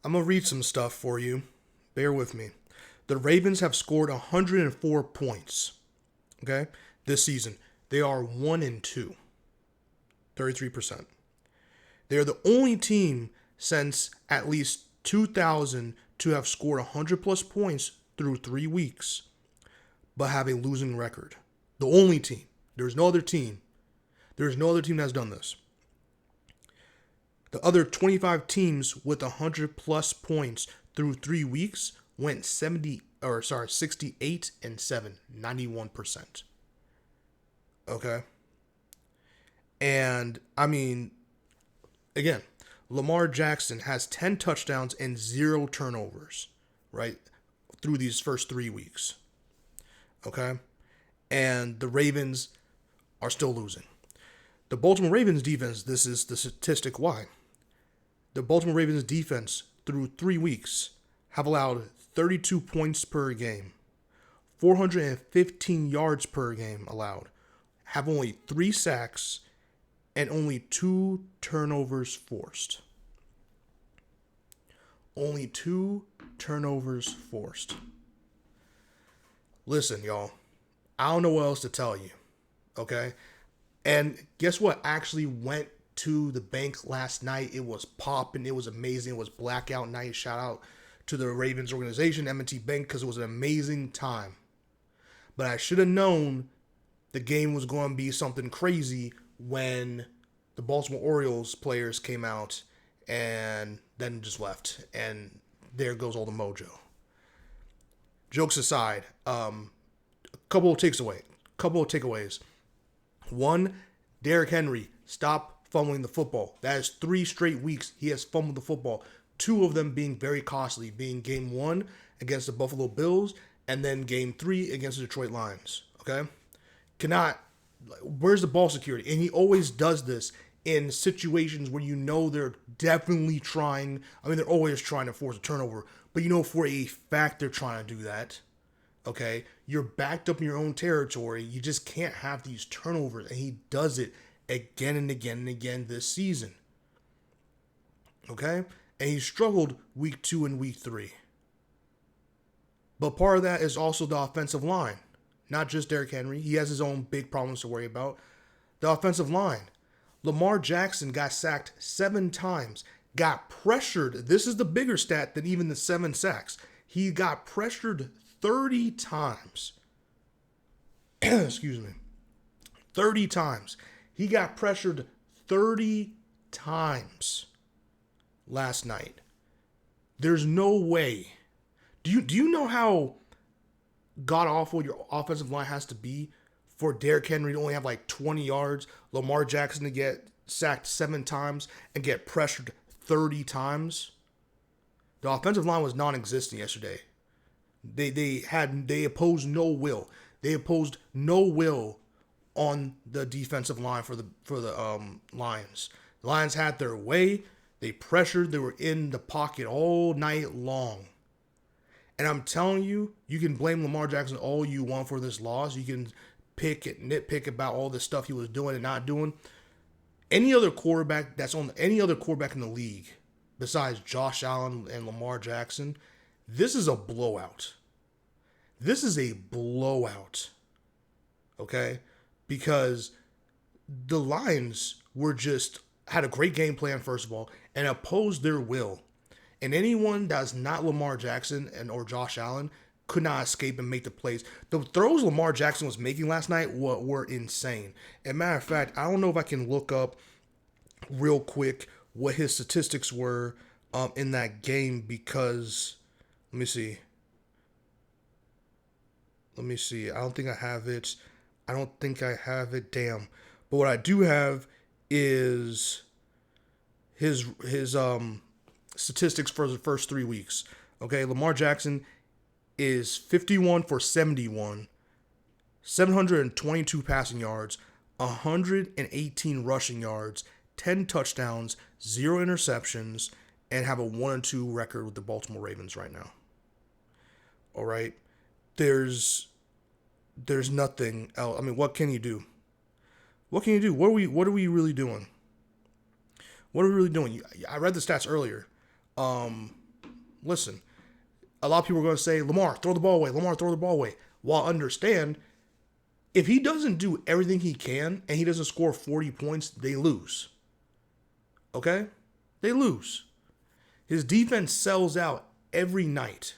I'm going to read some stuff for you. Bear with me. The Ravens have scored 104 points, okay, this season. They are 1 and 2, 33%. They are the only team since at least 2000 to have scored 100 plus points through 3 weeks, but have a losing record. The only team. There's no other team. There's no other team that's done this. The other 25 teams with 100 plus points through 3 weeks went 68 and 7, 91%. Okay? And I mean, again, Lamar Jackson has 10 touchdowns and 0 turnovers, right? Through these first 3 weeks. Okay? And the Ravens are still losing. The Baltimore Ravens defense, this is the statistic why. The Baltimore Ravens defense through 3 weeks have allowed 32 points per game, 415 yards per game allowed, have only 3 sacks, and only 2 turnovers forced. Only 2 turnovers forced. Listen, y'all, I don't know what else to tell you, okay? And guess what actually went to the bank last night? It was popping. It was amazing. It was blackout night. Shout out to the Ravens organization, M&T Bank, because it was an amazing time. But I should have known the game was going to be something crazy when the Baltimore Orioles players came out and then just left. And there goes all the mojo. Jokes aside, couple of takeaways. One, Derrick Henry, stop fumbling the football. That is 3 straight weeks he has fumbled the football. 2 of them being very costly, being game 1 against the Buffalo Bills and then game 3 against the Detroit Lions. Okay? Where's the ball security? And he always does this in situations where you know they're definitely trying. I mean, they're always trying to force a turnover, but you know for a fact they're trying to do that. Okay, you're backed up in your own territory. You just can't have these turnovers, and he does it again and again and again this season. Okay, and he struggled week 2 and week 3. But part of that is also the offensive line, not just Derrick Henry. He has his own big problems to worry about. The offensive line. Lamar Jackson got sacked 7 times, got pressured. This is the bigger stat than even the 7 sacks. He got pressured 30 times. Excuse me. 30 times. He got pressured 30 times last night. There's no way. Do you know how god awful your offensive line has to be for Derrick Henry to only have like 20 yards, Lamar Jackson to get sacked 7 times and get pressured 30 times? The offensive line was non-existent yesterday. They opposed no will. They opposed no will on the defensive line for the Lions. The Lions had their way. They pressured. They were in the pocket all night long. And I'm telling you, you can blame Lamar Jackson all you want for this loss. You can nitpick about all the stuff he was doing and not doing. Any other quarterback in the league besides Josh Allen and Lamar Jackson, this is a blowout. This is a blowout. Okay? Because the Lions had a great game plan, first of all, and opposed their will. And anyone that's not Lamar Jackson or Josh Allen could not escape and make the plays. The throws Lamar Jackson was making last night were insane. As a matter of fact, I don't know if I can look up real quick what his statistics were in that game, because let me see. I don't think I have it. Damn. But what I do have is his statistics for the first 3 weeks. Okay, Lamar Jackson is 51 for 71, 722 passing yards, 118 rushing yards, 10 touchdowns, 0 interceptions, and have a 1-2 record with the Baltimore Ravens right now. All right, there's nothing else. I mean, what can you do? What can you do? What are we really doing? What are we really doing? I read the stats earlier. listen, a lot of people are going to say, Lamar, throw the ball away. Lamar, throw the ball away. While understand, if he doesn't do everything he can and he doesn't score 40 points, they lose. Okay? They lose. His defense sells out every night.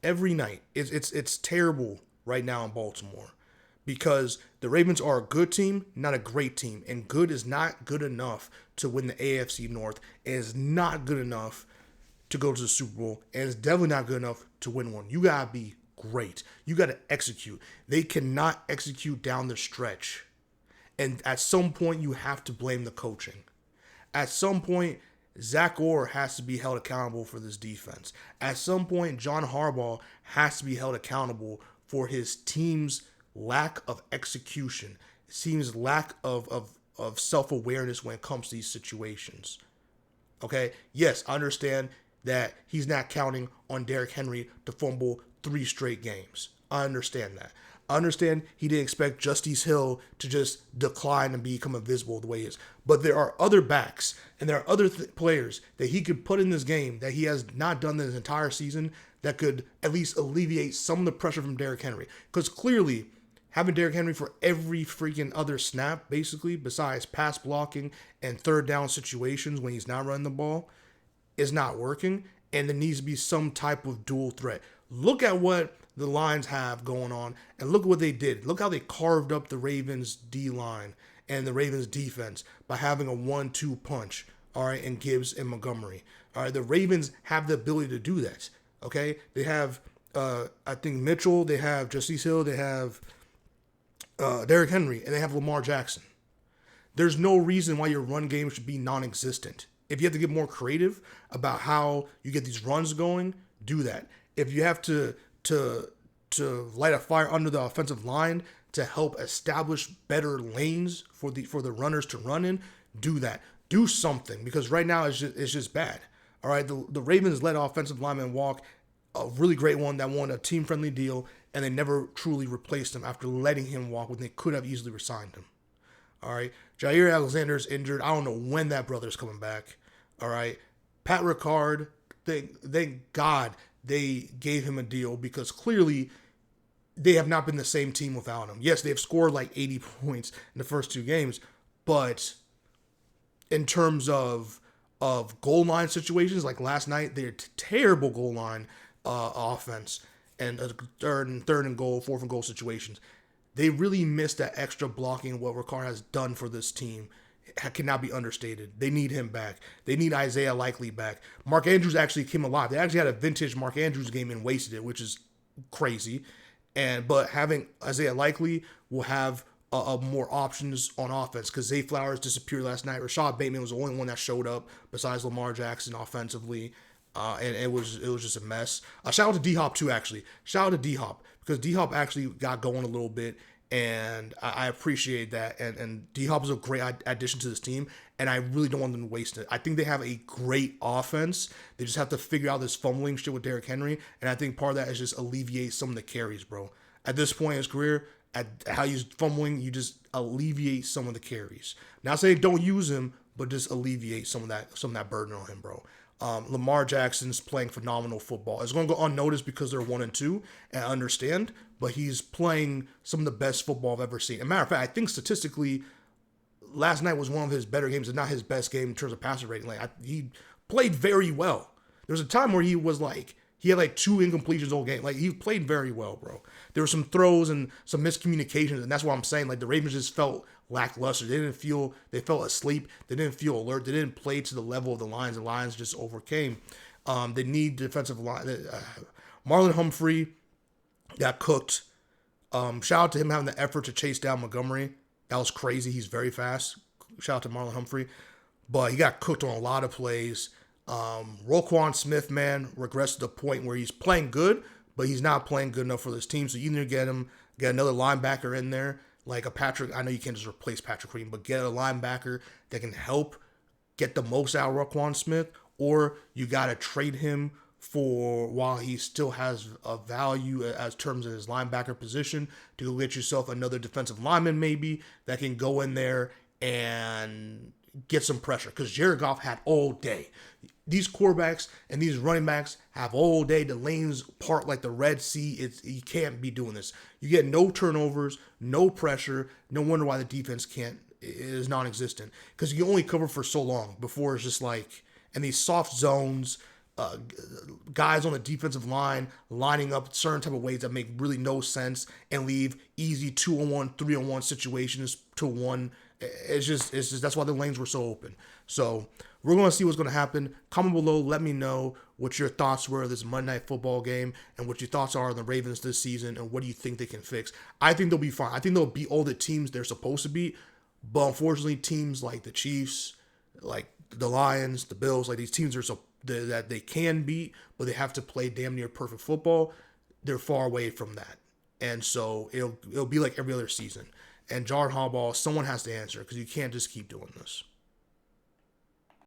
Every night. It's terrible right now in Baltimore because the Ravens are a good team, not a great team. And good is not good enough to win the AFC North. It is not good enough to go to the Super Bowl. And it's definitely not good enough to win one. You got to be great. You got to execute. They cannot execute down the stretch. And at some point, you have to blame the coaching. At some point, Zach Orr has to be held accountable for this defense. At some point, John Harbaugh has to be held accountable for his team's lack of execution, team's lack of self-awareness when it comes to these situations. Okay? Yes, I understand that he's not counting on Derrick Henry to fumble 3 straight games. I understand that. I understand he didn't expect Justice Hill to just decline and become invisible the way he is. But there are other backs and there are other players that he could put in this game that he has not done this entire season that could at least alleviate some of the pressure from Derrick Henry. Because clearly, having Derrick Henry for every freaking other snap, basically, besides pass blocking and third down situations when he's not running the ball, is not working. And there needs to be some type of dual threat. Look at what the Lions have going on, and look what they did. Look how they carved up the Ravens D-line and the Ravens defense by having a 1-2 punch, all right, in Gibbs and Montgomery. All right, the Ravens have the ability to do that, okay? They have, I think, Mitchell, they have Justice Hill, they have Derrick Henry, and they have Lamar Jackson. There's no reason why your run game should be non-existent. If you have to get more creative about how you get these runs going, do that. If you have to light a fire under the offensive line to help establish better lanes for the runners to run in, do that. Do something, because right now it's just bad. All right, the Ravens let offensive lineman walk, a really great one that won a team-friendly deal, and they never truly replaced him after letting him walk when they could have easily resigned him. All right, Jair Alexander is injured. I don't know when that brother's coming back. All right, Pat Ricard, thank God they gave him a deal, because clearly they have not been the same team without him. Yes, they've scored like 80 points in the first 2 games, but in terms of goal line situations, like last night, they're terrible goal line offense and third and goal, 4th and goal situations. They really missed that extra blocking. What Ricard has done for this team cannot be understated. They need him back. They need Isaiah Likely back. Mark Andrews actually came alive. They actually had a vintage Mark Andrews game and wasted it, which is crazy. But having Isaiah Likely will have more options on offense, because Zay Flowers disappeared last night. Rashad Bateman was the only one that showed up besides Lamar Jackson offensively. And it was just a mess. Shout out to D-Hop too, actually. Shout out to D-Hop, because D-Hop actually got going a little bit, and I appreciate that. And D-Hop is a great addition to this team, and I really don't want them to waste it. I think they have a great offense. They just have to figure out this fumbling shit with Derrick Henry, and I think part of that is just alleviate some of the carries, bro. At this point in his career, at how he's fumbling, you just alleviate some of the carries. Not saying don't use him, but just alleviate some of that burden on him, bro. Lamar Jackson's playing phenomenal football. It's going to go unnoticed because they're 1-2, and I understand, but he's playing some of the best football I've ever seen. As a matter of fact, I think statistically, last night was one of his better games, and not his best game in terms of passer rating. He played very well. There was a time where he had like 2 incompletions all game. Like, he played very well, bro. There were some throws and some miscommunications, and that's what I'm saying. Like, the Ravens just felt lackluster. They felt asleep. They didn't feel alert. They didn't play to the level of the Lions. The Lions just overcame. They need defensive line. Marlon Humphrey got cooked. Shout out to him having the effort to chase down Montgomery. That was crazy. He's very fast. Shout out to Marlon Humphrey. But he got cooked on a lot of plays. Roquan Smith, man, regressed to the point where he's playing good, but he's not playing good enough for this team. So you either get another linebacker in there, like a Patrick. I know you can't just replace Patrick Queen, but get a linebacker that can help get the most out of Roquan Smith, or you got to trade him for, while he still has a value as terms of his linebacker position, to go get yourself another defensive lineman maybe that can go in there and get some pressure, because Jared Goff had all day. these quarterbacks and these running backs have all day. The lanes part like the Red Sea. You can't be doing this. You get no turnovers, no pressure. No wonder why the defense is non-existent, because you can only cover for so long before it's just like, and these soft zones, guys on the defensive line lining up certain type of ways that make really no sense and leave easy 2-on-1, 3-on-1 situations to one. It's just that's why the lanes were so open. So we're going to see what's going to happen. Comment below. Let me know what your thoughts were of this Monday Night Football game and what your thoughts are on the Ravens this season and what do you think they can fix. I think they'll be fine. I think they'll beat all the teams they're supposed to beat. But unfortunately, teams like the Chiefs, like the Lions, the Bills, like these teams that they can beat, but they have to play damn near perfect football. They're far away from that. And so it'll be like every other season. And John Harbaugh, someone has to answer, because you can't just keep doing this.